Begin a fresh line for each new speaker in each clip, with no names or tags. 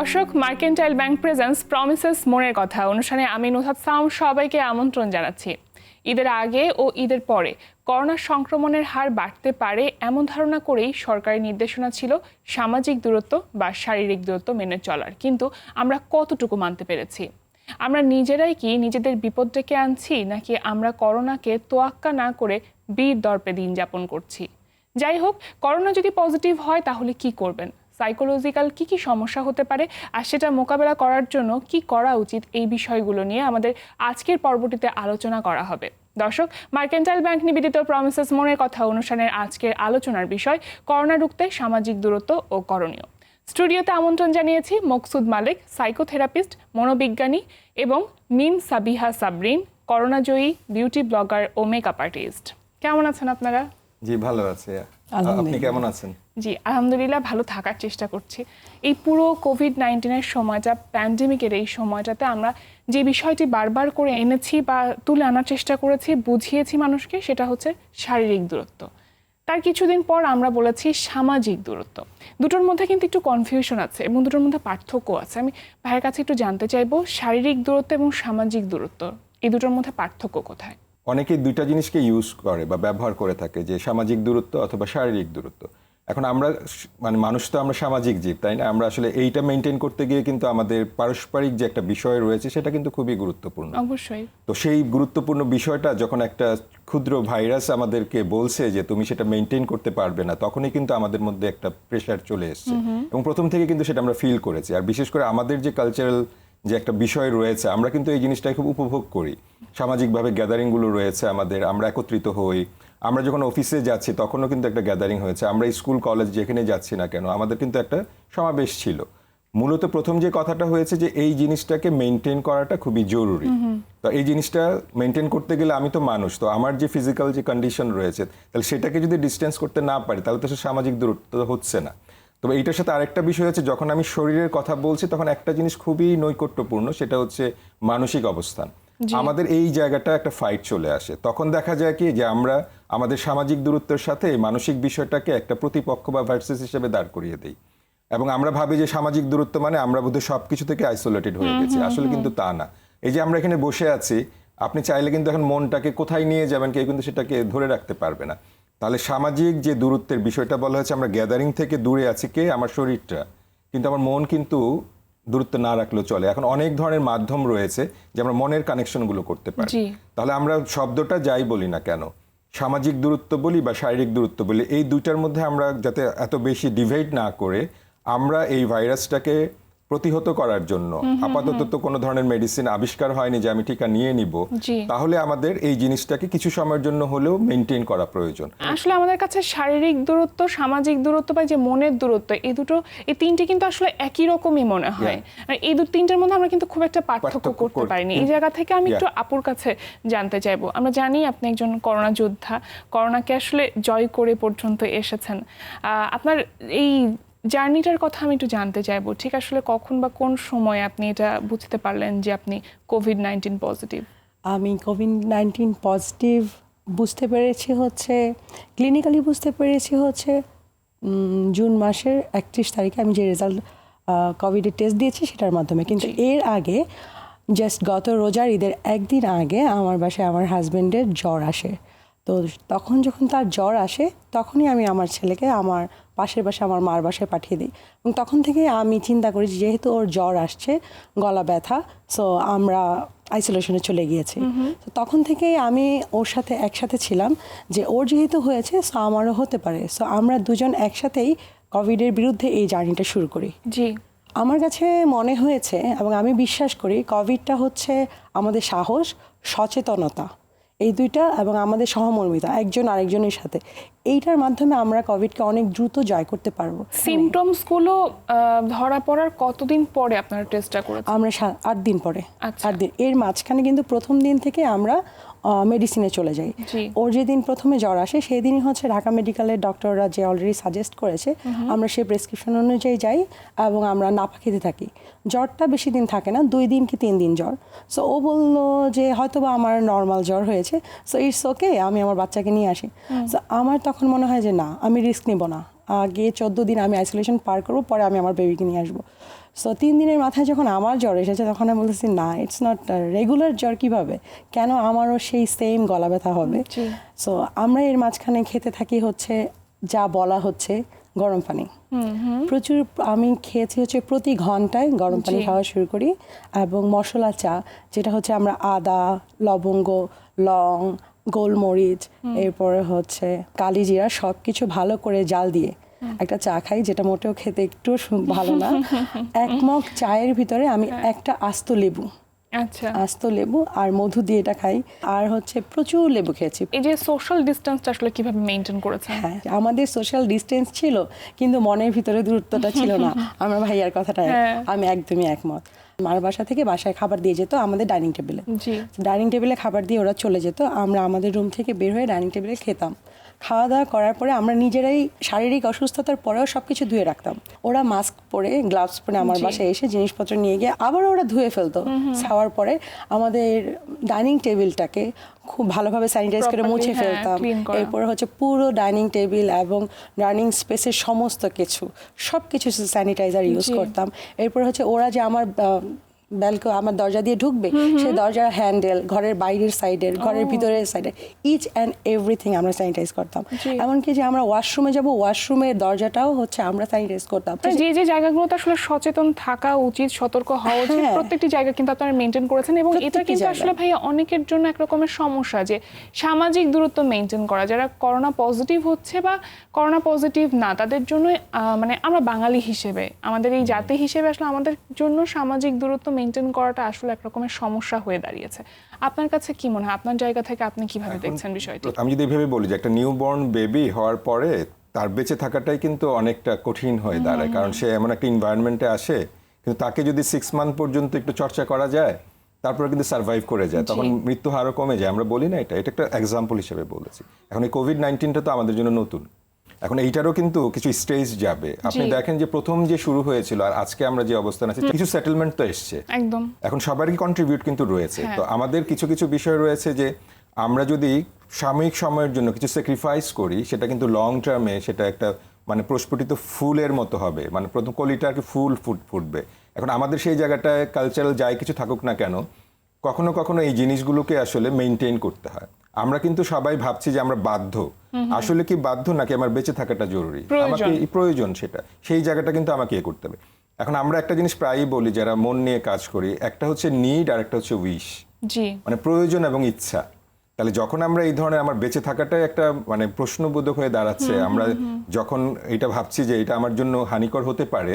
দর্শক, mercantile bank presence promises মনের কথা অনুষ্ঠানে আমি নুহাত সাম সবাইকে আমন্ত্রণ জানাচ্ছি। ঈদের আগে ও ঈদের পরে করোনা সংক্রমণের হার বাড়তে পারে এমন ধারণা করেই সরকারি নির্দেশনা ছিল সামাজিক দূরত্ব বা শারীরিক দূরত্ব মেনে চলার, কিন্তু আমরা কতটুকু মানতে পেরেছি? আমরা নিজেরাই কি নিজেদের বিপদ ডেকে আনছি, নাকি আমরা করোনাকে তোয়াক্কা না করে বীর দর্পে দিন যাপন করছি? যাই হোক, করোনা যদি পজিটিভ হয় তাহলে কি করবেন, সাইকোলজিক্যাল কি সমস্যা হতে পারে, আর সেটা মোকাবেলা করার জন্য কি করা উচিত, এই বিষয়গুলো নিয়ে আমাদের আজকের পর্বটিতে আলোচনা করা হবে। দর্শক, মার্কেন্টাইল ব্যাংক নিবেদিত প্রমিসেস মনের কথা অনুষ্ঠানের আজকের আলোচনার বিষয় করোনা রুখতে সামাজিক দূরত্ব ও করণীয়। স্টুডিওতে আমন্ত্রণ জানিয়েছি মকসুদ মালিক, সাইকোথেরাপিস্ট, মনোবিজ্ঞানী, এবং মিম সাবিহা সাবরিন, করোনাজয়ী বিউটি ব্লগার ও মেকআপ আর্টিস্ট। কেমন আছেন আপনারা?
জি, ভালো আছি। আপনি কেমন আছেন?
জি, আলহামদুলিল্লাহ ভালো থাকার চেষ্টা করছি। এই পুরো কোভিড-19-এর সময়টা, প্যান্ডেমিকের এই সময়টাতে আমরা যে বিষয়টি বারবার করে এনেছি বা তুলে আনার চেষ্টা করেছি, বুঝিয়েছি মানুষকে, সেটা হচ্ছে শারীরিক দূরত্ব। তার কিছুদিন পর আমরা বলেছি সামাজিক দূরত্ব। দুটোর মধ্যে কিন্তু একটু কনফিউশন আছে এবং দুটোর মধ্যে পার্থক্য আছে। আমি ভাইয়ের কাছে একটু জানতে চাইবো, শারীরিক দূরত্ব এবং সামাজিক দূরত্ব, এই দুটোর মধ্যে পার্থক্য কোথায়?
অনেকেই দুইটা জিনিসকে ইউজ করে বা ব্যবহার করে থাকে, যে সামাজিক দূরত্ব অথবা শারীরিক দূরত্ব। এখন আমরা মানুষ তো আমরা সামাজিক জীব, তাই না? আমরা আসলে এইটা মেনটেন করতে গিয়ে কিন্তু আমাদের পারস্পরিক যে একটা বিষয় রয়েছে সেটা কিন্তু খুবই গুরুত্বপূর্ণ।
অবশ্যই।
তো সেই গুরুত্বপূর্ণ বিষয়টা যখন একটা ক্ষুদ্র ভাইরাস আমাদেরকে বলছে যে তুমি সেটা মেনটেন করতে পারবে না, তখনই কিন্তু আমাদের মধ্যে একটা প্রেশার চলে এসছে। এবং প্রথম থেকে কিন্তু সেটা আমরা ফিল করেছি। আর বিশেষ করে আমাদের যে কালচারাল যে একটা বিষয় রয়েছে, আমরা কিন্তু এই জিনিসটাকে খুব উপভোগ করি। সামাজিকভাবে গ্যাদারিংগুলো রয়েছে আমাদের, আমরা একত্রিত হই। আমরা যখন অফিসে যাচ্ছি তখনও কিন্তু একটা গ্যাদারিং হয়েছে। আমরা স্কুল কলেজ যেখানে যাচ্ছি না কেন, আমাদের কিন্তু একটা সমাবেশ ছিল। মূলত প্রথম যে কথাটা হয়েছে যে এই জিনিসটাকে মেনটেন করাটা খুবই জরুরি। তো এই জিনিসটা মেনটেন করতে গেলে আমি তো মানুষ, তো আমার যে ফিজিক্যাল যে কন্ডিশন রয়েছে, তাহলে সেটাকে যদি ডিস্টেন্স করতে না পারি তাহলে তো সে সামাজিক দূরত্ব হচ্ছে না। তবে এইটার সাথে আরেকটা বিষয় হচ্ছে, যখন আমি শরীরের কথা বলছি তখন একটা জিনিস খুবই নৈকট্যপূর্ণ, সেটা হচ্ছে মানসিক অবস্থান। আমাদের এই জায়গাটা একটা ফাইট চলে আসে। তখন দেখা যায় কি যে আমরা আমাদের সামাজিক দূরত্বের সাথে মানসিক বিষয়টাকে একটা প্রতিপক্ষ বা ভার্সেস হিসেবে দাঁড় করিয়ে দিই, এবং আমরা ভাবি যে সামাজিক দূরত্ব মানে আমরা বোধহয় সবকিছু থেকে আইসোলেটেড হয়ে গেছি। আসলে কিন্তু তা না। এই যে আমরা এখানে বসে আছি, আপনি চাইলে কিন্তু এখন মনটাকে কোথায় নিয়ে যাবেন কেউ কিন্তু সেটাকে ধরে রাখতে পারবে না। তাহলে সামাজিক যে দূরত্বের বিষয়টা বলা হয়েছে, আমরা গ্যাদারিং থেকে দূরে আছি কে? আমার শরীরটা, কিন্তু আমার মন কিন্তু দূরত্ব না রাখলেও চলে। এখন অনেক ধরনের মাধ্যম রয়েছে যে আমরা মনের কানেকশনগুলো করতে পারি। তাহলে আমরা শব্দটা যাই বলি না কেন, সামাজিক দূরত্ব বলি বা শারীরিক দূরত্ব বলি, এই দুইটার মধ্যে আমরা যাতে এত বেশি ডিভাইড না করে আমরা এই ভাইরাসটাকে প্রতিহত করার জন্য, আপাতত তো কোনো ধরনের মেডিসিন আবিষ্কার হয়নি যে আমি টিকা নিয়ে নিব, তাহলে আমাদের এই জিনিসটাকে কিছু সময়ের জন্য হলেও মেনটেন করা প্রয়োজন।
আসলে আমাদের কাছে শারীরিক দূরত্ব, সামাজিক দূরত্ব বা যে মনের দূরত্ব, এই তিনটি কিন্তু আসলে একই রকমই মনে হয়। আর এই তিনটার মধ্যে আমরা কিন্তু খুব একটা পার্থক্য করতে পারিনি। এই জায়গা থেকে আমি একটু আপুর কাছে জানতে চাইবো। আমরা জানি আপনি একজন করোনা যোদ্ধা, করোনাকে আসলে জয় করে পর্যন্ত এসেছেন। আপনার এই জার্নিটার কথা আমি একটু জানতে চাইবো। ঠিক আসলে কখন বা কোন সময় আপনি এটা বুঝতে পারলেন যে আপনি কোভিড-19 পজিটিভ?
আমি কোভিড-19 পজিটিভ বুঝতে পেরেছি হচ্ছে, ক্লিনিক্যালি বুঝতে পেরেছি হচ্ছে জুন মাসের 31 তারিখে আমি যে রেজাল্ট কোভিডের টেস্ট দিয়েছি সেটার মাধ্যমে। কিন্তু এর আগে জাস্ট গত রোজার ঈদের একদিন আগে আমার বাসায় আমার হাজব্যান্ডের জ্বর আসে। তো তখন যখন তার জ্বর আসে তখনই আমি আমার ছেলেকে আমার পাশের বাসায় আমার মার বাসায় পাঠিয়ে দিই। এবং তখন থেকে আমি চিন্তা করি যেহেতু ওর জ্বর আসছে, গলা ব্যথা, সো আমরা আইসোলেশনে চলে গিয়েছি। তো তখন থেকেই আমি ওর সাথে একসাথে ছিলাম যে ওর যেহেতু হয়েছে সো আমারও হতে পারে। সো আমরা দুজন একসাথেই কোভিডের বিরুদ্ধে এই জার্নিটা শুরু করি।
জি,
আমার কাছে মনে হয়েছে এবং আমি বিশ্বাস করি কোভিডটা হচ্ছে আমাদের সাহস, সচেতনতা, এই দুইটা, এবং আমাদের সহমর্মিতা একজন আরেকজনের সাথে, এইটার মাধ্যমে আমরা কোভিডকে অনেক দ্রুত জয় করতে পারবো।
সিমটমসগুলো ধরা পড়ার কতদিন পরে আপনারা টেস্টটা করেছেন?
আমরা 8 দিন পরে। 8 দিন এর মাঝখানে কিন্তু প্রথম দিন থেকে আমরা মেডিসিনে চলে যাই। ওর যেদিন প্রথমে জ্বর আসে সেই দিনই হচ্ছে ঢাকা মেডিকেলের ডক্টররা যে অলরেডি সাজেস্ট করেছে আমরা সেই প্রেসক্রিপশন অনুযায়ী যাই এবং আমরা নাপা খেতে থাকি। জ্বরটা বেশি দিন থাকে না, 2 দিন কি 3 দিন জ্বর। সো ও বললো যে হয়তো বা আমার নর্মাল জ্বর হয়েছে, সো ইটস ওকে, আমি আমার বাচ্চাকে নিয়ে আসি। সো আমার তখন মনে হয় যে না, আমি রিস্ক নিব না, আগে 14 দিন আমি আইসোলেশন পার করবো, পরে আমি আমার বেবিকে নিয়ে আসবো। সো 3 দিনের মাথায় যখন আমার জ্বর এসেছে তখন আমি বলতেছি না, ইটস নট রেগুলার জ্বর, কিভাবে কেন আমারও সেই সেম গলা ব্যথা হবে।
জি।
সো আমরা এর মাঝখানে খেতে থাকি হচ্ছে যা বলা হচ্ছে গরম পানি। প্রচুর আমি খেয়েছি হচ্ছে প্রতি ঘন্টায় গরম পানি
জি।
খাওয়া শুরু করি, এবং মশলা চা, যেটা হচ্ছে আমরা আদা, লবঙ্গ, লং, গোলমরিচ, এরপরে হচ্ছে কালিজিরা সব কিছু ভালো করে জাল দিয়ে একটা চা খাই, যেটা মোটেও খেতে একটু ভালো না। এক মগ চায়ের ভিতরে আমি একটা আস্ত লেবু
আচ্ছা,
আর মধু দিয়ে এটা খাই, আর হচ্ছে প্রচুর লেবু খেয়েছি।
এই যে সোশ্যাল ডিসটেন্সটা আসলে কিভাবে মেনটেন করেছেন?
হ্যাঁ, আমাদের সোশ্যাল ডিস্টেন্স ছিল, কিন্তু মনের ভিতরে দূরত্বটা ছিল না। আমার ভাইয়ার কথাটা
হ্যাঁ।
আমি একদমই একমত। মার বাসা থেকে বাসায় খাবার দিয়ে যেত আমাদের ডাইনিং টেবিলে।
জি।
ডাইনিং টেবিলে খাবার দিয়ে ওরা চলে যেত, আমরা আমাদের রুম থেকে বের হয়ে ডাইনিং টেবিলে খেতাম। খাওয়া দাওয়া করার পরে আমরা নিজেরাই শারীরিক অসুস্থতার পরেও সবকিছু ধুয়ে রাখতাম। ওরা মাস্ক পরে, গ্লাভস পরে আমার
জি।
বাসায় এসে জিনিসপত্র নিয়ে গিয়ে আবার ওরা ধুয়ে ফেলতো। খাওয়ার পরে আমাদের ডাইনিং টেবিলটাকে খুব ভালোভাবে স্যানিটাইজ করে
Properly,
মুছে
হ্যাঁ,
ফেলতাম।
clean করা।
এরপরে হচ্ছে পুরো ডাইনিং টেবিল এবং ডাইনিং স্পেসের সমস্ত কিছু সব কিছু স্যানিটাইজার ইউজ
জি।
করতাম। এরপর হচ্ছে ওরা যে আমার আমার দরজা দিয়ে ঢুকবে, সেই দরজার হ্যান্ডেল, ঘরের বাইরের সাইডের, ঘরের ভিতরের সাইডের, ইচ অ্যান্ড এভরিথিং আমরা স্যানিটাইজ করতাম।
জি।
এমনকি যে আমরা ওয়াশরুমে যাব, ওয়াশরুমের দরজাটাও হচ্ছে আমরা স্যানিটাইজ করতাম।
মানে যে জায়গাগুলোতে আসলে সচেতন থাকা উচিত, সতর্ক হওয়া উচিত,
হ্যাঁ।
প্রত্যেকটি জায়গা কিন্তু আপনারা মেনটেন করেছেন। এবং এটা
প্রত্যেকটি
কিন্তু
জায়গা।
আসলে ভাইয়া অনেকের জন্য একরকমের সমস্যা, যে সামাজিক দূরত্ব মেনটেন করা। যারা করোনা পজিটিভ হচ্ছে বা করোনা পজিটিভ না, তাদের জন্য মানে আমরা বাঙালি হিসেবে, আমাদের এই জাতি হিসেবে আসলে আমাদের জন্য সামাজিক দূরত্ব মেনটেন করাটা আসলে একরকমের সমস্যা হয়ে দাঁড়িয়েছে। আপনার কাছে কি মনে হয়, আপনার জায়গা থেকে আপনি কিভাবে দেখছেন বিষয়টি?
আমি যদি এভাবে বলি যে একটা নিউবর্ন বেবি হওয়ার পরে তার বেঁচে থাকাটাই কিন্তু অনেকটা কঠিন হয়ে দাঁড়ায়, কারণ সে এমন একটা এনভায়রনমেন্টে আসে, কিন্তু তাকে যদি 6 মান্থ পর্যন্ত একটু চর্চা করা যায়, তারপরে কিন্তু সার্ভাইভ করে যায়, তখন মৃত্যু হারও কমে যায়। আমরা বলি না, এটা একটা এক্সাম্পল হিসেবে বলেছি। এখন এই কোভিড-19টা তো আমাদের জন্য নতুন, এখন এইটারও কিন্তু কিছু স্টেজ যাবে। আপনি
জি।
দেখেন যে প্রথম যে শুরু হয়েছিল আর আজকে আমরা যে অবস্থান আছি, কিছু সেটেলমেন্ট তো এসছে,
একদম।
এখন সবারই কন্ট্রিবিউট কিন্তু রয়েছে।
হ্যাঁ।
তো আমাদের কিছু কিছু বিষয় রয়েছে যে আমরা যদি সাময়িক সময়ের জন্য কিছু স্যাক্রিফাইস করি, সেটা কিন্তু লং টার্মে সেটা একটা মানে প্রস্ফুটিত ফুলের মতো হবে, মানে প্রথম কলিটা আর কি ফুল ফুটবে। এখন আমাদের সেই জায়গাটায় কালচারাল যাই কিছু থাকুক না কেন, কখনো কখনো এই জিনিসগুলোকে আসলে মেনটেন করতে হয়। আমরা কিন্তু সবাই ভাবছি যে আমরা বাধ্য, আসলে কি বাধ্য নাকি আমার বেঁচে থাকাটা জরুরি,
প্রয়োজন।
আমাকে প্রয়োজন, সেটা সেই জায়গাটা কিন্তু আমাকে এ করতে হবে। এখন আমরা একটা জিনিস প্রায়ই বলি যারা মন নিয়ে কাজ করি, একটা হচ্ছে নিড আর একটা হচ্ছে উইশ,
জি।
মানে প্রয়োজন এবং ইচ্ছা। তাহলে যখন আমরা এই ধরনের আমার বেঁচে থাকাটাই একটা মানে প্রশ্নবোধক হয়ে দাঁড়াচ্ছে, আমরা যখন এটা ভাবছি যে এটা আমার জন্য হানিকর হতে পারে,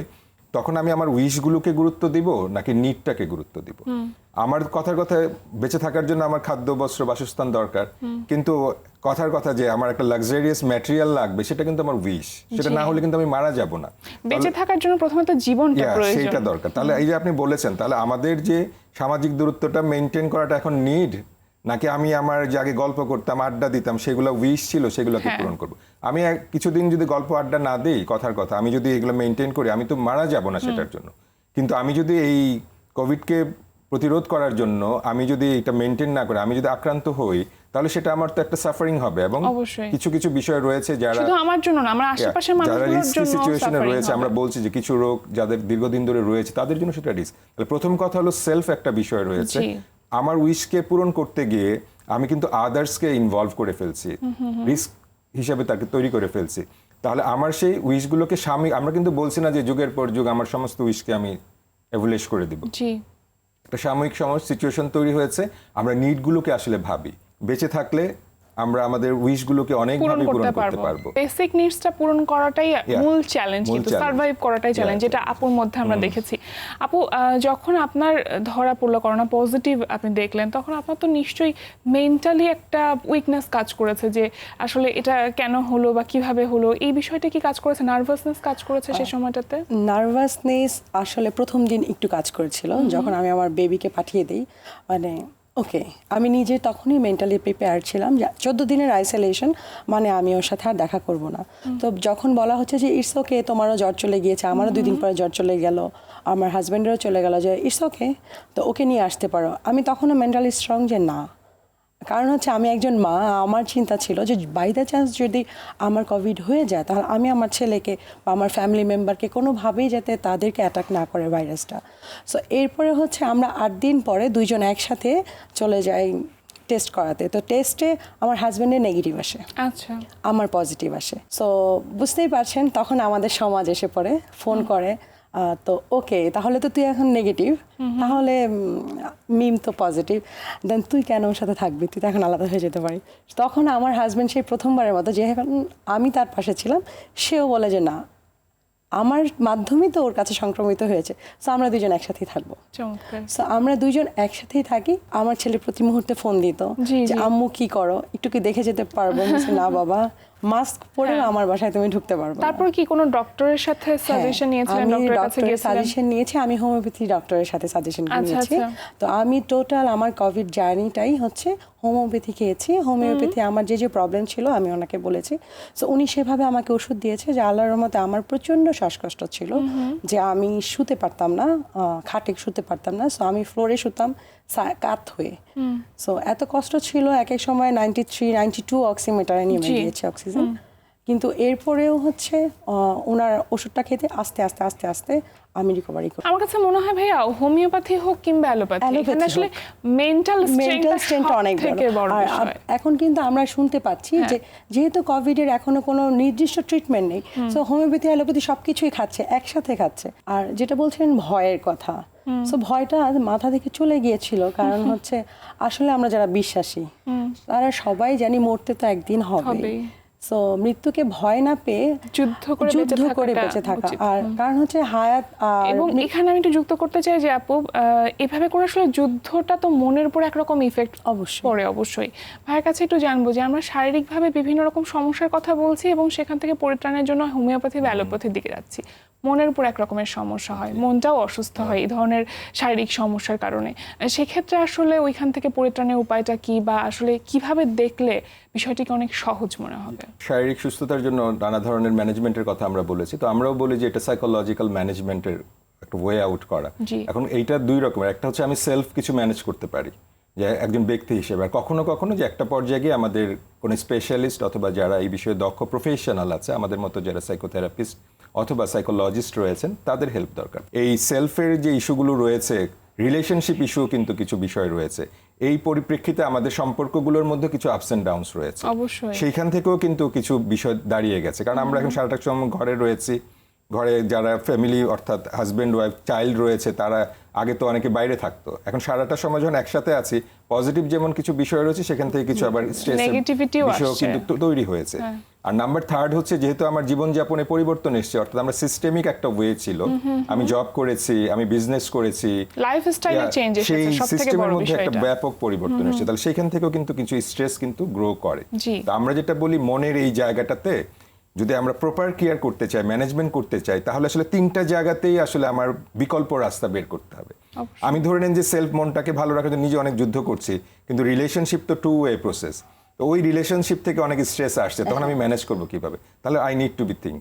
তখন আমি আমার উইশগুলোকে গুরুত্ব দিব নাকি নিডটাকে গুরুত্ব দিব? আমার কথার কথায় বেঁচে থাকার জন্য আমার খাদ্য, বস্ত্র, বাসস্থান দরকার, কিন্তু কথার কথা যে আমার একটা লাক্সারিয়াস ম্যাটেরিয়াল লাগবে, সেটা কিন্তু আমার উইশ, সেটা না হলে কিন্তু আমি মারা যাব না।
বেঁচে থাকার জন্য প্রথমত জীবনটা
Yeah,
প্রয়োজন।
সেইটা দরকার। তাহলে এই যে আপনি বলেছেন, তাহলে আমাদের যে সামাজিক দূরত্বটা মেনটেন করাটা এখন নিড, নাকি আমি আমার যে আগে গল্প করতাম, আড্ডা দিতাম, সেগুলো উইশ ছিল, সেগুলোকে
হ্যাঁ।
পূরণ করব। আমি কিছুদিন যদি গল্প আড্ডা না দিই, কথার কথা, আমি যদি এগুলো মেনটেন করি, আমি তো মারা যাব না সেটার জন্য। কিন্তু আমি যদি এই কোভিডকে প্রতিরোধ করার জন্য আমি যদি এটা মেনটেন না করে আমি যদি আক্রান্ত হই, তাহলে সেটা আমার তো একটা সাফারিং হবে। এবং
অবশ্যই।
কিছু কিছু বিষয় রয়েছে যারা
শুধু আমার জন্য না, আমার আশেপাশের
যারা
মানুষগুলোর
রিস্কি
জন্য
সিচুয়েশনে রয়েছে, আমরা বলছি যে কিছু রোগ যাদের দীর্ঘদিন ধরে রয়েছে তাদের জন্য সেটা রিস্ক। তাহলে প্রথম কথা হলো সেলফ একটা বিষয় রয়েছে।
জি।
আমার উইশকে পূরণ করতে গিয়ে আমি কিন্তু আদার্সকে ইনভলভ করে ফেলছি, রিস্ক হিসেবে তাকে তৈরি করে ফেলছি। তাহলে আমার সেই উইশগুলোকে সাময়িক, আমরা কিন্তু বলছি না যে যুগের পর যুগ আমার সমস্ত উইশকে আমি এভুলেশ করে দিব।
জি।
একটা সাময়িক সিচুয়েশন তৈরি হয়েছে, আমরা নিডগুলোকে আসলে ভাবি। বেঁচে থাকলে আমরা আমাদের উইশগুলোকে অনেকভাবে পূরণ করতে পারবো।
বেসিক নিডসটা পূরণ করাটাই মূল চ্যালেঞ্জ,
মূল
কিন্তু
challenge।
সার্ভাইভ করাটাই চ্যালেঞ্জ, যেটা আপুর মধ্যে আমরা দেখেছি। আপু, যখন আপনার ধরা পড়লো করোনা পজিটিভ, আপনি দেখলেন, তখন আপনার তো নিশ্চয়ই মেন্টালি একটা উইকনেস কাজ করেছে, যে আসলে এটা কেন হলো বা কিভাবে হলো, এই বিষয়টা কি কাজ করেছে? নার্ভাসনেস কাজ করেছে সেই সময়টাতে?
নার্ভাসনেস আসলে প্রথম দিন একটু কাজ করেছিল, যখন আমি আমার বেবিকে পাঠিয়ে দিই। মানে ওকে, আমি নিজে তখনই মেন্টালি প্রিপেয়ার ছিলাম যে 14 দিনের আইসোলেশন, মানে আমি ওর সাথে আর দেখা করব না। তো যখন বলা হচ্ছে যে ইটস ওকে, তোমারও জ্বর চলে গিয়েছে, আমারও 2 দিন পরে জ্বর চলে গেল, আমার হাজব্যান্ডেরও চলে গেল, যে ইটস ওকে, তো ওকে নিয়ে আসতে পারো, আমি তখনও মেন্টালি স্ট্রং যে না, কারণ হচ্ছে আমি একজন মা, আমার চিন্তা ছিল যে বাই দ্য চান্স যদি আমার কোভিড হয়ে যায় তাহলে আমি আমার ছেলেকে বা আমার ফ্যামিলি মেম্বারকে কোনোভাবেই যাতে তাদেরকে অ্যাটাক না করে ভাইরাসটা। সো এরপরে হচ্ছে আমরা 8 দিন পরে দুইজন একসাথে চলে যাই টেস্ট করাতে। তো টেস্টে আমার হাজব্যান্ডের নেগেটিভ আসে,
আচ্ছা,
আমার পজিটিভ আসে। সো বুঝতেই পারছেন তখন আমাদের সমাজ এসে পড়ে, ফোন করে, তো ওকে তাহলে তো তুই এখন নেগেটিভ, তাহলে মিম তো পজিটিভ, দেন তুই কেন ওর সাথে থাকবি, তুই তো এখন আলাদা হয়ে যেতে পারিস। তখন আমার হাজব্যান্ড সেই প্রথমবারের মতো, যে এখন আমি তার পাশে ছিলাম, সেও বলে যে না, আমার মাধ্যমেই তো ওর কাছে সংক্রমিত হয়েছে, সো আমরা দুজন একসাথেই থাকবো।
চমৎকার।
সো আমরা দুজন একসাথেই থাকি। আমার ছেলে প্রতি মুহূর্তে ফোন দিত
জি,
যে
জি।
আম্মু কি করো, একটু কি দেখে যেতে পারবো? আমি বলছি, না বাবা, মাস্ক পরে
হ্যাঁ।
আমার বাসায় তুমি ঢুকতে পারবে না।
তারপর কি কোনো ডক্টরের সাথে সাজেশন নিয়েছিলেন?
আমি
ডক্টরের কাছে
ডক্টরের
গিয়েছিলেন?
সাজেশন নিয়েছি, আমি হোমিওপ্যাথি ডক্টরের সাথে সাজেশন
আচ্ছা,
নিয়েছি।
আচ্ছা।
তো আমি টোটাল আমার কোভিড জার্নিটাই হচ্ছে হোমিওপ্যাথি খেয়েছি। হোমিওপ্যাথি আমার যে যে প্রবলেম ছিল আমি ওনাকে বলেছি, সো উনি সেভাবে আমাকে ওষুধ দিয়েছে। যে আল্লাহর রহমতে আমার প্রচণ্ড শ্বাসকষ্ট ছিল, যে আমি শুতে পারতাম না, খাটে শুতে পারতাম না, সো আমি ফ্লোরে শুতাম কাত হয়ে। সো এত কষ্ট ছিল, এক এক সময় 93, 92 অক্সিমিটারে নেমে
জি।
গিয়েছে অক্সিজেন। কিন্তু এরপরেও হচ্ছে ওনার ওষুধটা খেতে আস্তে আস্তে আস্তে আস্তে আমি রিকভারি করি।
আমার কাছে মনে হয় ভাইয়া হোমিওপ্যাথি হোক কিংবা অ্যালোপ্যাথি,
অ্যালোপ্যাথি
এখানে আসলে মেন্টাল
স্ট্রেন্থটা অনেক
বড়
আর
বিষয়।
এখন কিন্তু আমরা শুনতে পাচ্ছি যে যেহেতু কোভিডের এখনো কোনো নির্দিষ্ট ট্রিটমেন্ট নেই, সো হোমিওপ্যাথি অ্যালোপ্যাথি সবকিছুই খাচ্ছে, একসাথে খাচ্ছে। আর যেটা বলছিলেন ভয়ের কথা, সো ভয়টা মাথা থেকে চলে গিয়েছিল। কারণ হচ্ছে আসলে আমরা যারা বিশ্বাসী তারা সবাই জানি মরতে তো একদিন হবে।
হবেই।
সো মৃত্যুকে ভয় না পেয়ে
যুদ্ধ করে
বেঁচে থাকা।
উচিত।
আর কারণ হচ্ছে হায়াত আর
এবং এখানে আমি একটু যুক্ত করতে চাই যে আপু, এভাবে করে আসলে যুদ্ধটা তো মনের উপর একরকম ইফেক্ট
অবশ্যই।
পড়ে অবশ্যই। ভাইয়ের কাছে একটু জানবো যে আমরা শারীরিকভাবে বিভিন্ন রকম সমস্যার কথা বলছি এবং সেখান থেকে পরিত্রাণের জন্য হোমিওপ্যাথি বা অ্যালোপ্যাথির দিকে যাচ্ছি। মনের উপর এক রকমের সমস্যা হয়, মনটাও অসুস্থ হয় এই ধরনের শারীরিক সমস্যার কারণে। সেক্ষেত্রে আসলে ওইখান থেকে পরিত্রাণের উপায়টা কি, বা আসলে কিভাবে দেখলে বিষয়টিকে অনেক সহজ মনে হবে?
শারীরিক সুস্থতার জন্য নানা ধরনের ম্যানেজমেন্টের কথা আমরা বলেছি, তো আমরাও বলি যে এটা সাইকোলজিক্যাল ম্যানেজমেন্টের একটা ওয়ে আউট করা।
জি।
এখন এইটা দুই রকমের, একটা হচ্ছে আমি সেলফ কিছু ম্যানেজ করতে পারি যে একজন ব্যক্তি হিসেবে, আর কখনো কখনো যে একটা পর্যায়ে গিয়ে আমাদের কোনো স্পেশালিস্ট অথবা যারা এই বিষয়ে দক্ষ প্রফেশনাল আছে, আমাদের মতো যারা সাইকোথেরাপিস্ট অথবা সাইকোলজিস্ট রয়েছেন, তাদের হেল্প দরকার। এই সেলফের যে ইস্যুগুলো রয়েছে, রিলেশনশিপ ইস্যু কিন্তু কিছু বিষয় রয়েছে, এই পরিপ্রেক্ষিতে আমাদের সম্পর্কগুলোর মধ্যে কিছু আপস অ্যান্ড ডাউনস রয়েছে।
অবশ্যই।
সেইখান থেকেও কিন্তু কিছু বিষয় দাঁড়িয়ে গেছে, কারণ আমরা এখন সারাটা সময় ঘরে রয়েছি। ঘরে যারা ফ্যামিলি অর্থাৎ হাজব্যান্ড ওয়াইফ চাইল্ড রয়েছে, তারা আগে তো অনেকে বাইরে থাকতো, এখন সারাটা সময় যখন একসাথে আছি, পজিটিভ যেমন কিছু বিষয় রয়েছে সেখান থেকে কিছু আবার স্ট্রেস
Negativityও
বিষয়
আসছে।
কিন্তু তৈরি হয়েছে। আর নাম্বার থার্ড হচ্ছে, যেহেতু আমার জীবনযাপনে পরিবর্তন এসেছে, অর্থাৎ আমরা সিস্টেমিক একটা ওয়ে ছিল, আমি জব করেছি, আমি বিজনেস করেছি,
লাইফস্টাইলের চেঞ্জ
সেই
এসেছে, সবথেকে
সিস্টেমের
বড়
মধ্যে একটা
বিষয়টা।
ব্যাপক পরিবর্তন এসেছে, তাহলে সেখান থেকেও কিন্তু কিছু স্ট্রেস কিন্তু গ্রো করে।
জি।
তো আমরা যেটা বলি, মনের এই জায়গাটাতে যদি আমরা প্রপার কেয়ার করতে চাই, ম্যানেজমেন্ট করতে চাই, তাহলে আসলে তিনটা জায়গাতেই আসলে আমার বিকল্প রাস্তা বের করতে হবে। আমি ধরে নেন যে সেলফ মনটাকে ভালো রাখার জন্য নিজে অনেক যুদ্ধ করছি, কিন্তু রিলেশনশিপ তো 2 ওয়ে প্রসেস। তো ওই রিলেশনশিপ থেকে অনেক স্ট্রেস আসছে, তখন আমি ম্যানেজ করবো কিভাবে? তাহলে I need to be think.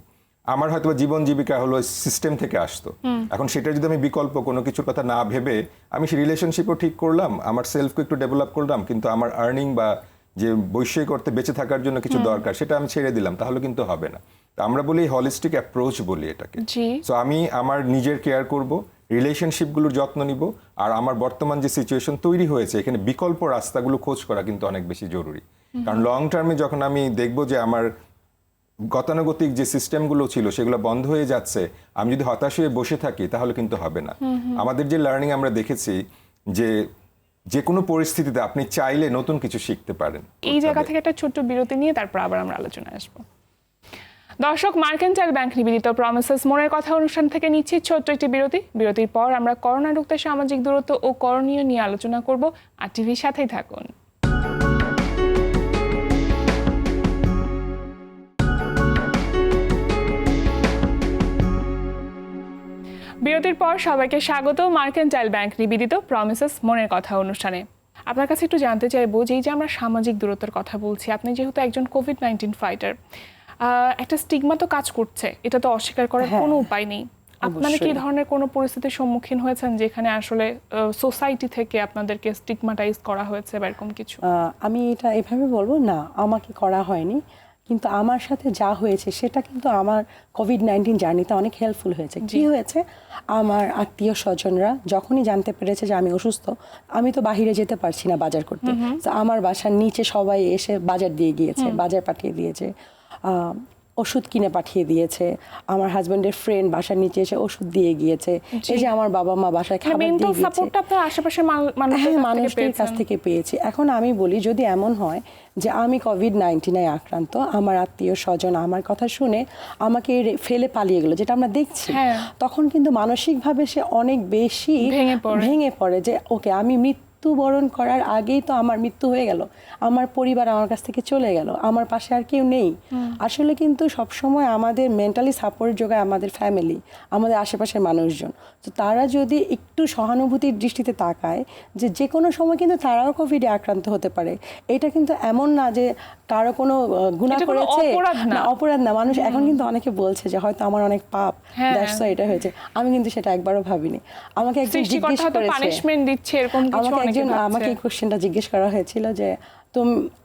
আমার হয়তো জীবন জীবিকা হলো সিস্টেম থেকে আসতো, এখন সেটা যদি আমি বিকল্প কোনো কিছুর কথা না ভেবে আমি সেই রিলেশনশিপও ঠিক করলাম, আমার সেলফকে একটু ডেভেলপ করলাম, কিন্তু আমার আর্নিং বা যে বৈষয়িক অর্থে বেঁচে থাকার জন্য কিছু দরকার সেটা আমি ছেড়ে দিলাম, তাহলে কিন্তু হবে না। তো আমরা বলি হলিস্টিক অ্যাপ্রোচ বলি এটাকে।
জি।
সো আমি আমার নিজের কেয়ার করব, রিলেশনশিপগুলোর যত্ন নিব, আর আমার বর্তমান যে সিচুয়েশন তৈরি হয়েছে এখানে বিকল্প রাস্তাগুলো খোঁজ করা কিন্তু অনেক বেশি জরুরি। কারণ লং টার্মে যখন আমি দেখব যে আমার গতানুগতিক যে সিস্টেমগুলো ছিল সেগুলো বন্ধ হয়ে যাচ্ছে, আমি যদি হতাশ হয়ে বসে থাকি তাহলে কিন্তু হবে না। আমাদের যে লার্নিং আমরা দেখেছি যে কোনো পরিস্থিতিতে আপনি চাইলে নতুন কিছু শিখতে পারেন।
এই জায়গা থেকে একটা ছোট্ট বিরতি নিয়ে তারপর আবার আমরা আলোচনায় আসবো। দর্শক, মার্কেন্টাইল ব্যাংক নিবেদিত প্রমিসেস মনের কথা অনুষ্ঠান থেকে নিচ্ছি ছোট্ট একটি বিরতি। বিরতির পর আমরা করোনা রুখতে সামাজিক দূরত্ব ও করণীয় নিয়ে আলোচনা করব। আর টিভির সাথেই থাকুন। বিরতির পর সবাইকে স্বাগত মার্কেন্টাইল ব্যাংক নিবেদিত প্রমিসেস মনের কথা অনুষ্ঠানে। আপনার কাছে একটু জানতে চাইবো যে এই যে আমরা সামাজিক দূরত্বের কথা বলছি, আপনি যেহেতু একজন কোভিড-19 ফাইটার, একটা স্টিগমা তো কাজ করছে, এটা তো অস্বীকার করার কোনো উপায় নেই। আপনারা কি
অবশ্যই।
ধরনের কোনো পরিস্থিতির সম্মুখীন হয়েছেন যেখানে আসলে সোসাইটি থেকে আপনাদেরকে স্টিগমাটাইজ করা হয়েছে বা এরকম কিছু?
আমি এটা এভাবে বলবো না, আমাকে করা হয়নি, কিন্তু আমার সাথে যা হয়েছে সেটা কিন্তু আমার কোভিড-19 জার্নিতে অনেক হেল্পফুল হয়েছে। কি হয়েছে, আমার আত্মীয় স্বজনরা যখনই জানতে পেরেছে যে আমি অসুস্থ, আমি তো বাহিরে যেতে পারছি না বাজার করতে, তো আমার বাসার নিচে সবাই এসে বাজার দিয়ে গিয়েছে, বাজার পাঠিয়ে দিয়েছে, ওষুধ কিনে পাঠিয়ে দিয়েছে, আমার হাজবেন্ডের ফ্রেন্ড বাসার নিচে এসে ওষুধ দিয়ে গিয়েছে, এই যে আমার বাবা মা বাসায় খাবার দিয়ে
মেন্টাল
গিয়েছে।
সাপোর্টটা আপনার আশেপাশের
হ্যাঁ, মানুষদের
মানুষদের
কাছ থেকে পেয়েছি। এখন আমি বলি, যদি এমন হয় যে আমি কোভিড-19 আক্রান্ত, আমার আত্মীয় স্বজন আমার কথা শুনে আমাকে ফেলে পালিয়ে গেল, যেটা আমরা দেখছি,
হ্যাঁ।
তখন কিন্তু মানসিকভাবে সে অনেক বেশি ভেঙে পড়ে যে ওকে, আমি মৃত্যুবরণ করার আগেই তো আমার মৃত্যু হয়ে গেল, আমার পরিবার আমার কাছ থেকে চলে গেল, আমার পাশে আর কেউ নেই। আসলে কিন্তু সবসময় আমাদের মেন্টালি সাপোর্ট যোগায় আমাদের ফ্যামিলি, আমাদের আশেপাশের মানুষজন। তো তারা যদি একটু সহানুভূতির দৃষ্টিতে তাকায় যে যে কোনো সময় কিন্তু তারাও কোভিডে আক্রান্ত হতে পারে, এটা কিন্তু এমন না যে কারো কোনো গুনাহ
এটা কোনো
করেছে,
অপরাধ না।
অপরাধ না। মানুষ এখন কিন্তু অনেকে বলছে যে হয়তো আমার অনেক পাপ,
হ্যাঁ।
দ্যাটস ওয়াই এটা হয়েছে। আমি কিন্তু সেটা একবারও ভাবিনি। আমাকে একজন জিজ্ঞেস
সৃষ্টিকর্তা হয়তো
করেছে,
পানিশমেন্ট দিচ্ছে এরকম কিছু
আমাকে
অনেকে
একজন
ভাবছে।
আমাকে এই কোশ্চেনটা জিজ্ঞেস করা হয়েছিল যে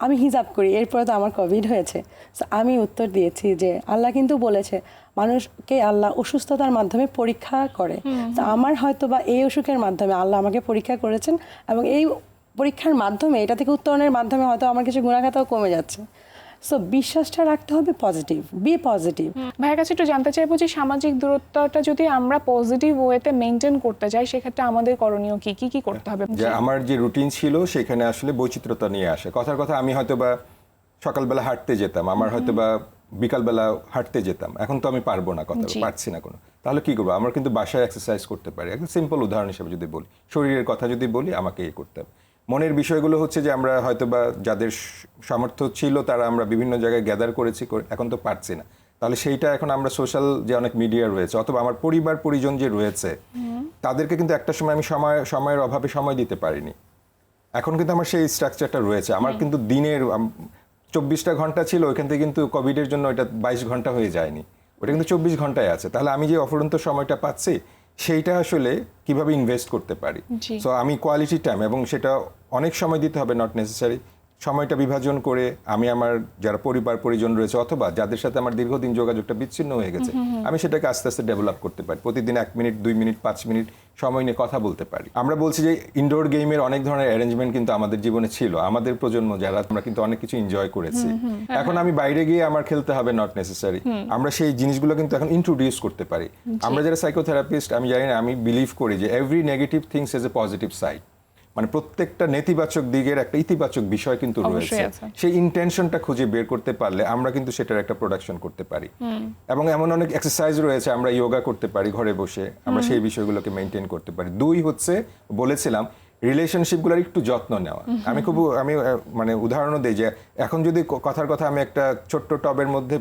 আমি হিজাব করি, এরপরে তো আমার কোভিড হয়েছে। So আমি উত্তর দিয়েছি যে আল্লাহ কিন্তু বলেছে মানুষকে আল্লাহ অসুস্থতার মাধ্যমে পরীক্ষা করে। তো আমার হয়তো বা এই অসুখের মাধ্যমে আল্লাহ আমাকে পরীক্ষা করেছেন, এবং এই পরীক্ষার মাধ্যমে, এটা থেকে উত্তরণের মাধ্যমে হয়তো আমার কিছু গুণাখাতাও কমে যাচ্ছে। সো বিশ্বাসটা রাখতে হবে, পজিটিভ, বি পজিটিভ।
ভাইয়ের কাছে একটু জানতে চাইবো যে সামাজিক দূরত্বটা যদি আমরা পজিটিভ ওয়েতে মেনটেন করতে চাই, সেক্ষেত্রে আমাদের করণীয় কি কি করতে হবে?
যে আমার যে রুটিন ছিল সেখানে আসলে বৈচিত্র্যতা নিয়ে আসে। কথার কথা, আমি হয়তো বা সকালবেলা হাঁটতে যেতাম, আমার হয়তো বা বিকালবেলা হাঁটতে যেতাম, এখন তো আমি পারবো না, কথা পারছি না কোনো, তাহলে কি করবো? আমরা কিন্তু বাসায় এক্সারসাইজ করতে পারি। একদম সিম্পল উদাহরণ হিসেবে যদি বলি, শরীরের কথা যদি বলি, আমাকে এই করতে হবে। মনের বিষয়গুলো হচ্ছে যে আমরা হয়তো বা যাদের সামর্থ্য ছিল তারা আমরা বিভিন্ন জায়গায় গ্যাদার করেছি, এখন তো পারছি না, তাহলে সেইটা এখন আমরা সোশ্যাল যে অনেক মিডিয়া রয়েছে, অথবা আমার পরিবার পরিজন যে রয়েছে, তাদেরকে কিন্তু একটা সময় আমি সময়ের অভাবে সময় দিতে পারিনি। এখন কিন্তু আমার সেই স্ট্রাকচারটা রয়েছে। আমার কিন্তু দিনের 24টা ঘন্টা ছিল, ওইখান থেকে কিন্তু কোভিডের জন্য এটা 22 ঘন্টা হয়ে যায়নি, ওটা কিন্তু 24 ঘন্টায় আছে। তাহলে আমি যে অফুরন্ত সময়টা পাচ্ছি, সেইটা আসলে কিভাবে ইনভেস্ট করতে পারি। সো আমি কোয়ালিটি টাইম, এবং সেটা অনেক সময় দিতে হবে, নট নেসেসারি, সময়টা বিভাজন করে আমি আমার যারা পরিবার পরিজন রয়েছে, অথবা যাদের সাথে আমার দীর্ঘদিন যোগাযোগটা বিচ্ছিন্ন হয়ে গেছে, আমি সেটাকে আস্তে আস্তে ডেভেলপ করতে পারি। প্রতিদিন 1 মিনিট, 2 মিনিট, 5 মিনিট সময় নিয়ে কথা বলতে পারি। আমরা বলছি যে ইনডোর গেমের অনেক ধরনের অ্যারেঞ্জমেন্ট কিন্তু আমাদের জীবনে ছিল, আমাদের প্রজন্ম যারা, আমরা কিন্তু অনেক কিছু এনজয় করেছি। এখন আমি বাইরে গিয়ে আমার খেলতে হবে, নট নেসেসারি, আমরা সেই জিনিসগুলো কিন্তু এখন ইন্ট্রোডিউস করতে পারি। আমরা যারা সাইকোথেরাপিস্ট, আমি জানি না, আমি বিলিভ করি যে every negative things is a positive side. মানে প্রত্যেকটা নেতিবাচক দিকের একটা ইতিবাচক বিষয় কিন্তু রয়েছে। সেই ইন্টেনশনটা খুঁজে বের করতে পারলে আমরা কিন্তু সেটার একটা প্রোডাকশন করতে পারি। এবং এমন অনেক এক্সারসাইজ রয়েছে, আমরা যোগা করতে পারি ঘরে বসে, আমরা সেই বিষয়গুলোকে মেনটেন করতে পারি। 2 হচ্ছে, বলেছিলাম, রিলেশনশিপগুলোর একটু যত্ন নেওয়া। আমি মানে উদাহরণও দিই যে এখন যদি কথার কথা আমি একটা ছোট্ট টবের মধ্যে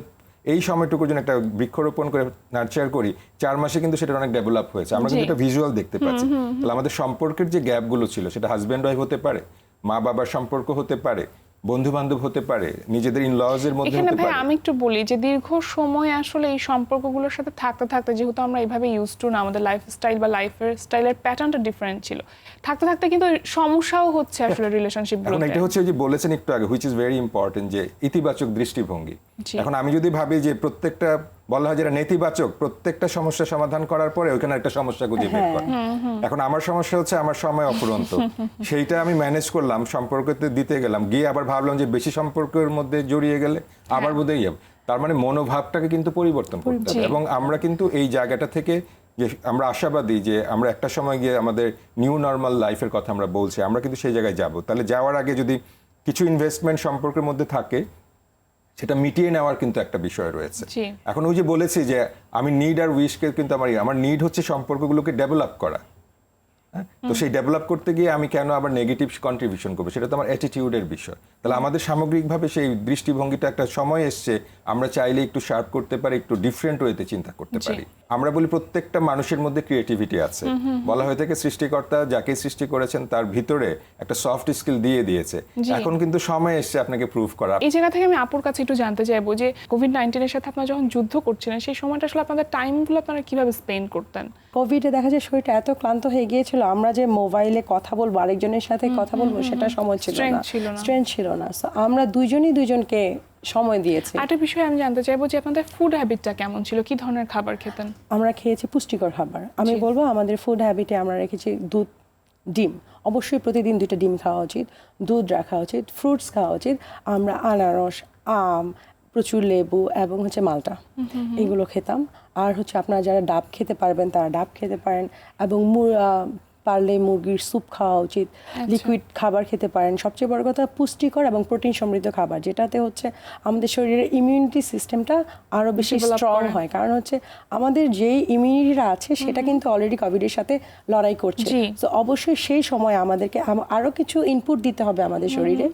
এই সময়টুকুর জন্য একটা বৃক্ষরোপণ করে নার্চার করি, 4 মাসে কিন্তু সেটা অনেক ডেভেলপ হয়েছে। আমরা কিন্তু এটা ভিজুয়াল দেখতে পাচ্ছি। তাহলে আমাদের সম্পর্কের যে গ্যাপগুলো ছিল, সেটা হাজব্যান্ড ওয়াইফ হতে পারে, মা বাবার সম্পর্ক হতে পারে, বন্ধু বান্ধব হতে পারে, নিজেদের ইনলজ এর মধ্যে
এখানে
হতে
ভাই
পারে।
আমি একটু বলি যে দীর্ঘ সময় আসলে এই সম্পর্কগুলোর সাথে থাকতে থাকতে, যেহেতু আমরা এইভাবে ইউজ টু না, আমাদের লাইফস্টাইল বা লাইফের স্টাইলের প্যাটার্নটা ডিফারেন্ট ছিল, থাকতে থাকতে কিন্তু সমস্যাও হচ্ছে আসলে রিলেশনশিপগুলোতে।
এখন এটা হচ্ছে যে বলেছেন একটু আগে, হুইচ ইজ ভেরি ইম্পর্টেন্ট, যে ইতিবাচক দৃষ্টিভঙ্গি। এখন আমি যদি ভাবি যে প্রত্যেকটা, বলা হয় যেটা নেতিবাচক, প্রত্যেকটা সমস্যা সমাধান করার পরে ওইখানে একটা সমস্যা খুঁজে বের করা। এখন আমার সমস্যা হচ্ছে আমার সময় অফুরন্ত, সেইটা আমি ম্যানেজ করলাম, সম্পর্কতে দিতে গেলাম, গিয়ে আবার ভাবলাম যে বেশি সম্পর্কের মধ্যে জড়িয়ে গেলে আবার বোধহয় তার মানে মনোভাবটাকে কিন্তু পরিবর্তন করতে হবে। এবং আমরা কিন্তু এই জায়গাটা থেকে যে আমরা আশাবাদী যে আমরা একটা সময় গিয়ে আমাদের নিউ নর্মাল লাইফের কথা আমরা বলছি, আমরা কিন্তু সেই জায়গায় যাব। তাহলে যাওয়ার আগে যদি কিছু ইনভেস্টমেন্ট সম্পর্কের মধ্যে থাকে, সেটা মিটিয়ে নেওয়ার কিন্তু একটা বিষয় রয়েছে। এখন ওই যে বলেছি যে আমি নিড আর উইশকে কিন্তু আমার নিড হচ্ছে সম্পর্কগুলোকে ডেভেলপ করা, তো সেই ডেভেলপ করতে গিয়ে আমি কেন আবার নেগেটিভ কন্ট্রিবিউশন করবো, সেটা তো আমার অ্যাটিটিউডের বিষয়। তাহলে আমাদের সামগ্রিকভাবে সেই দৃষ্টিভঙ্গিটা একটা সময় এসছে, আমরা চাইলে একটু শার্প করতে পারি, একটু ডিফারেন্ট ওয়েতে চিন্তা করতে পারি। আমরা বলি প্রত্যেকটা মানুষের মধ্যে ক্রিয়েটিভিটি আছে, বলা হয়ে থাকে সৃষ্টিকর্তা যাকে সৃষ্টি করেছেন তার ভিতরে একটা সফট স্কিল দিয়ে দিয়েছে। এখন কিন্তু সময় এসছে আপনাকে প্রুভ করা।
এই জায়গা থেকে আমি আপুর কাছে একটু জানতে চাইবো যে কোভিড-19 সাথে আপনারা যখন যুদ্ধ করছিলেন সেই সময়টা আসলে আপনাদের টাইমগুলো আপনারা কিভাবে স্পেন্ড করতেন?
কোভিডে দেখা যায় শরীরটা এত ক্লান্ত হয়ে গিয়েছিল, আমরা যে মোবাইলে কথা বলবো, আরেকজনের সাথে কথা বলবো, সেটা সময় ছিল না, স্ট্রেংথ ছিল না। সো আমরা দুজনকে সময় দিয়েছি।
একটা বিষয় আমি জানতে চাইবো যে আপনাদের ফুড হ্যাবিটটা কেমন ছিল, কি ধরনের খাবার খেতেন?
আমরা খেয়েছি পুষ্টিকর খাবার। আমি বলবো আমাদের ফুড হ্যাবিটে আমরা রেখেছি দুধ, ডিম, অবশ্যই প্রতিদিন 2টা ডিম খাওয়া উচিত, দুধ রাখা উচিত, ফ্রুটস খাওয়া উচিত। আমরা আনারস, আম, প্রচুর লেবু এবং মালটা এগুলো খেতাম। আর আপনারা যারা ডাব খেতে পারবেন তারা ডাব খেতে পারেন, এবং পারলে মুরগির স্যুপ খাওয়া উচিত, লিকুইড খাবার খেতে পারেন। সবচেয়ে বড় কথা পুষ্টিকর এবং প্রোটিন সমৃদ্ধ খাবার, যেটাতে আমাদের শরীরের ইমিউনিটি সিস্টেমটা আরো বেশি স্ট্রং হয়। কারণ আমাদের যেই ইমিউনিটিটা আছে সেটা কিন্তু অলরেডি কোভিডের সাথে লড়াই করছে। তো অবশ্যই সেই সময় আমাদেরকে আরো কিছু ইনপুট দিতে হবে আমাদের শরীরে,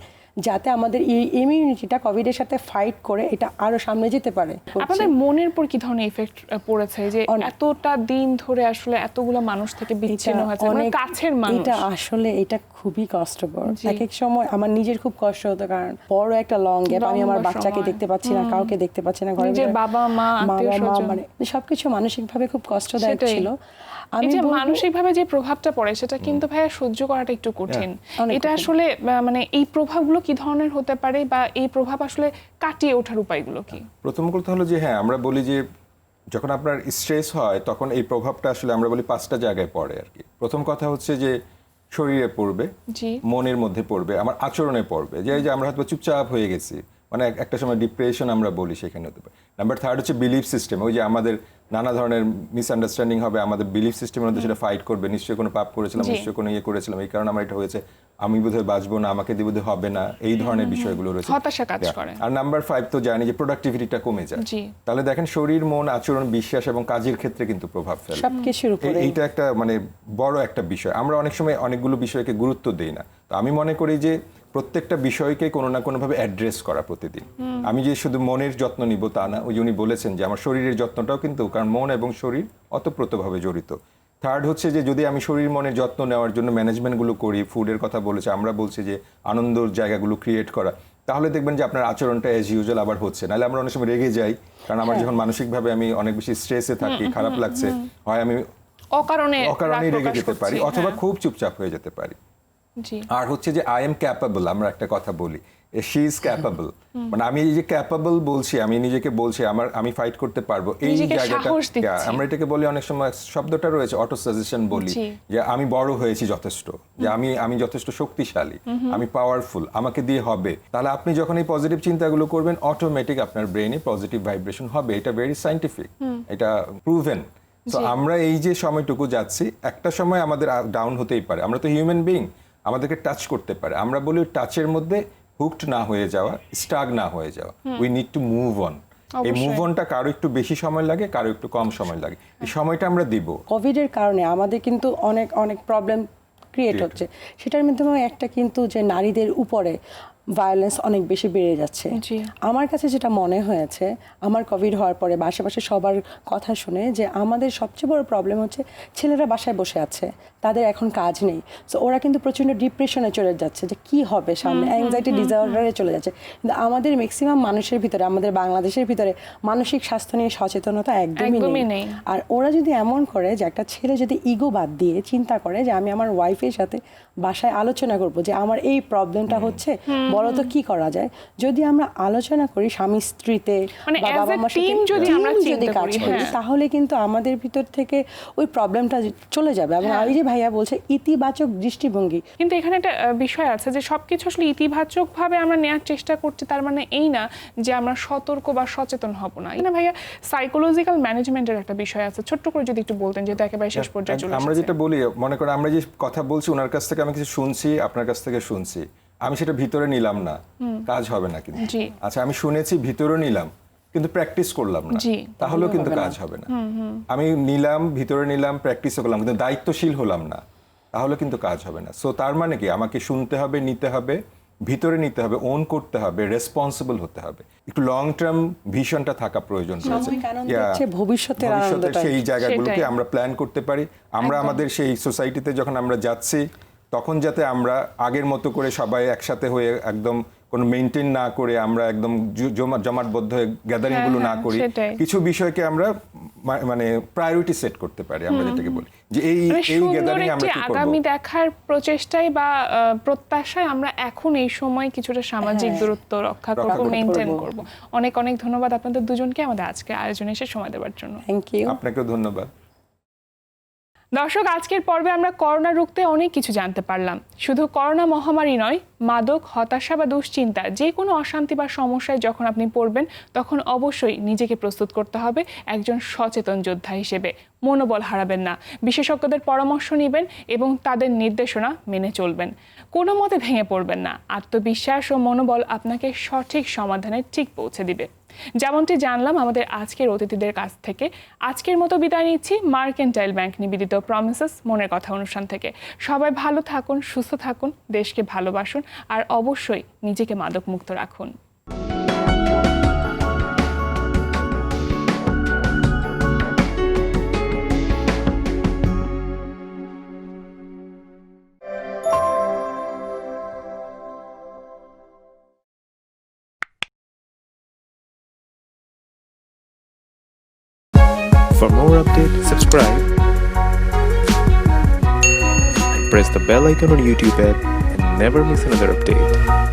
যাতে আমাদের ইমিউনিটিটা কোভিডের সাথে ফাইট করে এটা আরো সামনে যেতে পারে।
আপনাদের মনের উপর কি ধরনের ইফেক্ট পড়েছে যে এতটা দিন ধরে আসলে এতগুলো মানুষ থেকে বিচ্ছিন্ন হয়েছে, মানে কাছের মানুষ?
এটা খুবই কষ্টকর। এক এক সময় আমার নিজের খুব কষ্ট হতো, কারণ বড় একটা লং গ্যাপ, আমি আমার বাচ্চাকে দেখতে পাচ্ছি না, কাউকে দেখতে পাচ্ছি না, ঘরে
বাবা মা
মানে সবকিছু মানসিকভাবে খুব কষ্টদায়ক ছিল।
এই যে মানসিকভাবে যে প্রভাবটা পড়ে সেটা কিন্তু ভাইয়া সহ্য করাটা একটু কঠিন। এটা আসলে মানে এই প্রভাবগুলো কি ধরনের হতে পারে, বা এই প্রভাব আসলে কাটিয়ে ওঠার উপায়গুলো কি?
প্রথম কথা হলো যে আমরা বলি যে যখন আপনার স্ট্রেস হয় তখন এই প্রভাবটা আসলে আমরা বলি 5টা জায়গায় পড়ে আর কি। প্রথম কথা হচ্ছে যে শরীরে পড়বে, মনের মধ্যে পড়বে, আমার আচরণে পড়বে, যে আমরা হয়তো চুপচাপ হয়ে গেছি, মানে একটা সময় ডিপ্রেশন আমরা বলি, সেখানে হতে পারে। নাম্বার 3 হচ্ছে বিলিফ সিস্টেম। ওই যে আমাদের নানা ধরনের মিসআন্ডারস্ট্যান্ডিং হবে, আমাদের বিলিফ সিস্টেমের মধ্যে সেটা ফাইট করবে, নিশ্চয়ই কোনো পাপ করেছিলাম, নিশ্চয়ই কোনো করেছিলাম, এই কারণে আমার এটা হয়েছে, আমি বোধহয় বাঁচবো না, আমাকে দিয়ে বোধহয় হবে না, এই ধরনের বিষয়গুলো রয়েছে,
হতাশা কাজ করে।
আর নাম্বার 5 তো জানি যে প্রোডাক্টিভিটিটা কমে যায়। তাহলে দেখেন শরীর, মন, আচরণ, বিশ্বাস এবং কাজের ক্ষেত্রে কিন্তু প্রভাব ফেলে
সবকিছুর উপরে।
এইটা একটা বড় একটা বিষয়। আমরা অনেক সময় অনেকগুলো বিষয়কে গুরুত্ব দেই না। তো আমি মনে করি যে প্রত্যেকটা বিষয়কে কোনো না কোনোভাবে অ্যাড্রেস করা প্রতিদিন। আমি যে শুধু মনের যত্ন নিব তা না, ওই উনি বলেছেন যে আমার শরীরের যত্নটাও কিন্তু, কারণ মন এবং শরীর অতপ্রতভাবে জড়িত। 3rd হচ্ছে যে যদি আমি শরীর মনের যত্ন নেওয়ার জন্য ম্যানেজমেন্টগুলো করি, ফুডের কথা বলেছে, আমরা বলছি যে আনন্দর জায়গাগুলো ক্রিয়েট করা, তাহলে দেখবেন যে আপনার আচরণটা অ্যাজ ইউজুয়াল আবার হচ্ছে। নাহলে আমরা অনেক সময় রেগে যাই, কারণ আমার যখন মানসিকভাবে আমি অনেক বেশি স্ট্রেসে থাকি, খারাপ লাগছে, হয় আমি অকারণে রেগে যেতে পারি, অথবা খুব চুপচাপ হয়ে যেতে পারি। আর হচ্ছে যে আই এম ক্যাপাবল, আমরা একটা কথা বলি, শি ইজ ক্যাপাবল, মানে আমি এই যে ক্যাপাবল বলছি, আমি নিজেকে বলছি আমি ফাইট করতে পারবো, এই জায়গাটা আমরা এটাকে বলি, অনেক সময় শব্দটা রয়েছে অটো সাজেশন বলি, যে আমি বড় হয়েছি যথেষ্ট, যে আমি যথেষ্ট শক্তিশালী, আমি পাওয়ারফুল, আমাকে দিয়ে হবে। তাহলে আপনি যখন এই পজিটিভ চিন্তাগুলো করবেন, অটোমেটিক আপনার ব্রেনে পজিটিভ ভাইব্রেশন হবে। এটা ভেরি সাইন্টিফিক, এটা প্রুভেন। তো আমরা এই যে সময়টুকু যাচ্ছি, একটা সময় আমাদের ডাউন হতেই পারে, আমরা তো হিউম্যান বিং, আমাদেরকে টাচ করতে পারে। আমরা বলি টাচের মধ্যে হুকড না হয়ে যাওয়া, স্টাক না হয়ে যাওয়া, we need to move on. এই মুভ অনটা কারো একটু বেশি সময় লাগে, কারো একটু কম সময় লাগে, এই সময়টা আমরা দিব।
কোভিডের কারণে আমাদের কিন্তু অনেক অনেক প্রবলেম ক্রিয়েট হচ্ছে। সেটার মাধ্যমে একটা কিন্তু যে নারীদের উপরে ভায়োলেন্স অনেক বেশি বেড়ে যাচ্ছে। আমার কাছে যেটা মনে হয়েছে, আমার কোভিড হওয়ার পরে আশেপাশে সবার কথা শুনে, যে আমাদের সবচেয়ে বড় প্রবলেম হচ্ছে ছেলেরা বাসায় বসে আছে, তাদের এখন কাজ নেই, সো ওরা কিন্তু প্রচণ্ড ডিপ্রেশনে চলে যাচ্ছে, যে কি হবে সামনে, অ্যাংজাইটি ডিসঅর্ডারে চলে যাচ্ছে। কিন্তু আমাদের ম্যাক্সিমাম মানুষের ভিতরে, আমাদের বাংলাদেশের ভিতরে মানসিক স্বাস্থ্য নিয়ে সচেতনতা একদমই নেই। আর ওরা যদি এমন করে যে একটা ছেলে যদি ইগো বাদ দিয়ে চিন্তা করে যে আমি আমার ওয়াইফের সাথে বাসায় আলোচনা করব যে আমার এই প্রবলেমটা হচ্ছে, বলো তো কি করা যায়। যদি আমরা আলোচনা করি স্বামী স্ত্রীতে, বা বাবা মার সাথে যদি কাজ করি, তাহলে কিন্তু আমাদের ভিতর থেকে ওই প্রবলেমটা চলে যাবে। এবং আমি যে ভাইয়া বলছে ইতিবাচক দৃষ্টিভঙ্গি,
কিন্তু এখানে একটা বিষয় আছে যে সবকিছু আসলে ইতিবাচক ভাবে আমরা নেওয়ার চেষ্টা করছি, তার মানে এই না যে আমরা সতর্ক বা সচেতন হব না। না ভাইয়া, সাইকোলজিক্যাল ম্যানেজমেন্টের একটা বিষয় আছে, ছোট্ট করে যদি একটু বলতেন, যেহেতু একেবারে শেষ পর্যায়ে চলে এসেছে।
আমরা যেটা বলি, মনে করেন আমরা যে কথা বলছি, ওনার কাছ থেকে আমি কিছু শুনছি, আপনার কাছ থেকে শুনছি, আমি সেটা ভিতরে নিলাম না, কাজ হবে না কিন্তু। আচ্ছা, আমি শুনেছি, ভিতরে নিলাম, কিন্তু প্র্যাকটিস করলাম না, তাহলেও কিন্তু কাজ হবে না। আমি নিলাম, ভিতরে নিলাম, প্র্যাকটিসও করলাম, কিন্তু দায়িত্বশীল হলাম না, তাহলে কিন্তু কাজ হবে না। সো তার মানে কি, আমাকে শুনতে হবে, নিতে হবে, ভিতরে নিতে হবে, ওন করতে হবে, রেসপন্সিবল হতে হবে, একটু লং টার্ম ভিশনটা থাকা প্রয়োজন রয়েছে।
সাময়িক আনন্দের
Yeah,
চেয়ে ভবিষ্যতের আনন্দটা
সেই জায়গাগুলোকে
সেটাই।
আমরা প্ল্যান করতে পারি। আমরা আমাদের সেই সোসাইটিতে যখন আমরা যাচ্ছি, তখন যাতে আমরা আগের মতো করে সবাই একসাথে হয়ে একদম কোনো মেনটেন না করে, আমরা একদম জমাটবদ্ধ হয়ে গ্যাদারিং গুলো না করি,
সেটাই।
কিছু বিষয়কে আমরা মানে প্রায়োরিটি সেট করতে পারি, আমরা যেটাকে বলি যে এই
মানে
এই
সুন্দর
গ্যাদারিং আমরা
একটি
কি
আগামী
করব।
দেখার প্রচেষ্টায় বা প্রত্যাশায় আমরা এখন এই সময় কিছুটা সামাজিক দূরত্ব রক্ষা করব,
করব।
মেনটেন করব। অনেক অনেক ধন্যবাদ আপনাদের দুজনকে আমাদের আজকে আয়োজনে এসে সময় দেওয়ার জন্য।
Thank you.
আপনাকেও ধন্যবাদ।
দর্শক, আজকের পর্বে আমরা করোনা রুখতে অনেক কিছু জানতে পারলাম। শুধু করোনা মহামারী নয়, মাদক, হতাশা বা দুশ্চিন্তা, যে কোনো অশান্তি বা সমস্যায় যখন আপনি পড়বেন, তখন অবশ্যই নিজেকে প্রস্তুত করতে হবে একজন সচেতন যোদ্ধা হিসেবে। মনোবল হারাবেন না, বিশেষজ্ঞদের পরামর্শ নেবেন এবং তাদের নির্দেশনা মেনে চলবেন। কোনো মতে ভেঙে পড়বেন না, আত্মবিশ্বাস ও মনোবল আপনাকে সঠিক সমাধানে ঠিক পৌঁছে দিবে। যেমনটি জানলাম আমাদের আজকের অতিথিদের কাছ থেকে, আজকের মতো বিদায় নিচ্ছি মার্কেন্টাইল ব্যাংক নিবেদিত প্রমিসেস মনের কথা অনুষ্ঠান থেকে। সবাই ভালো থাকুন, সুস্থ থাকুন, দেশকে ভালোবাসুন আর অবশ্যই নিজেকে মাদকমুক্ত রাখুন।
For more updates, subscribe and press the bell icon on YouTube app and never miss another update.